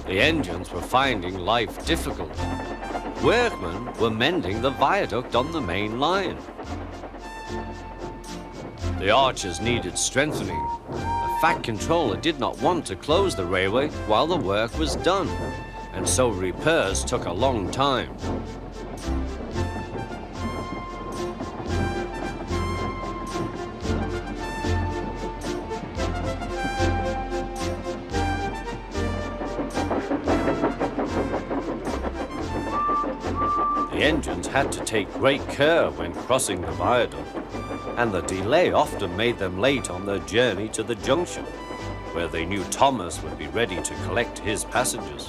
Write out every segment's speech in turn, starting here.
The engines were finding life difficult. Workmen were mending the viaduct on the main line. The arches needed strengthening. The Fat Controller did not want to close the railway while the work was done, and so repairs took a long time. The engines had to take great care when crossing the viaduct, and the delay often made them late on their journey to the junction, where they knew Thomas would be ready to collect his passengers.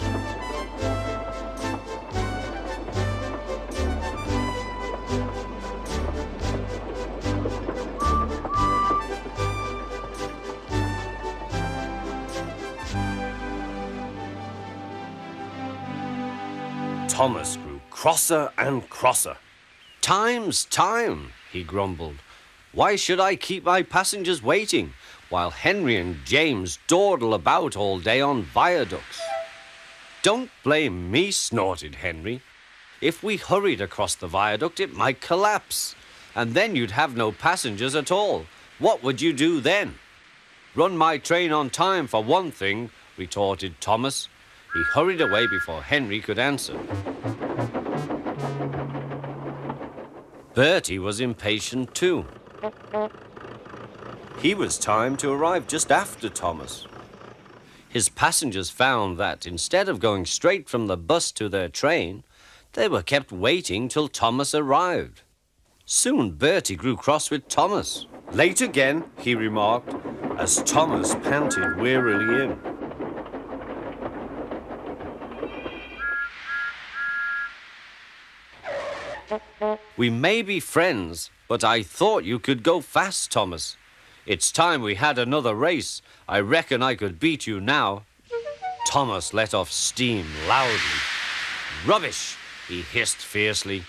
Thomas grew crosser and crosser. "Time's time," he grumbled. "Why should I keep my passengers waiting while Henry and James dawdle about all day on viaducts?" "Don't blame me," snorted Henry. "If we hurried across the viaduct, it might collapse, and then you'd have no passengers at all. What would you do then?" "Run my train on time, for one thing," retorted Thomas. He hurried away before Henry could answer. Bertie was impatient too. He was timed to arrive just after Thomas. His passengers found that instead of going straight from the bus to their train, they were kept waiting till Thomas arrived. Soon Bertie grew cross with Thomas. "Late again," he remarked, as Thomas panted wearily in. "We may be friends, but I thought you could go fast, Thomas. It's time we had another race. I reckon I could beat you now." Thomas let off steam loudly. "Rubbish," he hissed fiercely.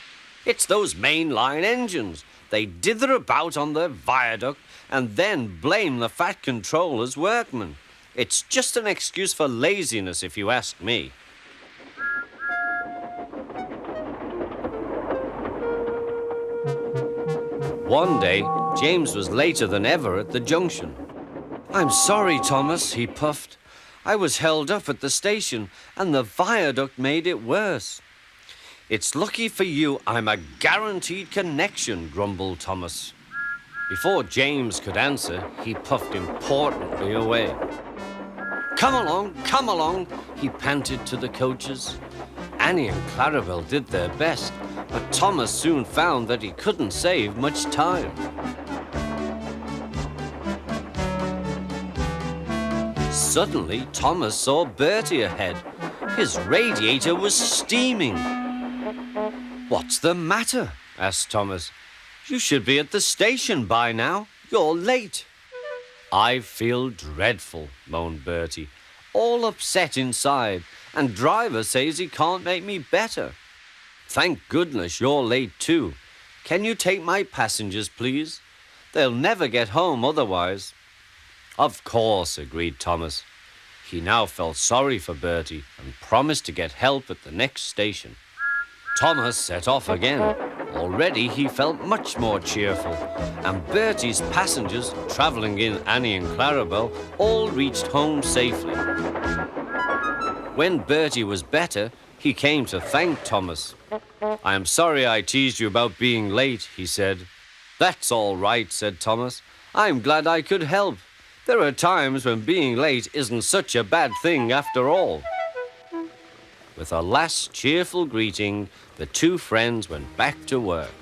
"It's those mainline engines. They dither about on their viaduct and then blame the Fat Controller's workmen. It's just an excuse for laziness, if you ask me." One day, James was later than ever at the junction. "I'm sorry, Thomas," he puffed. "I was held up at the station, and the viaduct made it worse." "It's lucky for you I'm a guaranteed connection," grumbled Thomas. Before James could answer, he puffed importantly away. Come along," he panted to the coaches. Annie and Clarabel did their best, but Thomas soon found that he couldn't save much time. Suddenly, Thomas saw Bertie ahead. His radiator was steaming. "What's the matter?" asked Thomas. "You should be at the station by now. You're late." "I feel dreadful," moaned Bertie. "All upset inside, and driver says he can't make me better." "Thank goodness you're late too. Can you take my passengers, please? They'll never get home otherwise." "Of course," agreed Thomas. He now felt sorry for Bertie and promised to get help at the next station. Thomas set off again. Already he felt much more cheerful, and Bertie's passengers, travelling in Annie and Clarabel, all reached home safely. When Bertie was better, he came to thank Thomas. "I am sorry I teased you about being late," he said. "That's all right," said Thomas. "I'm glad I could help. There are times when being late isn't such a bad thing after all." With a last cheerful greeting, the two friends went back to work.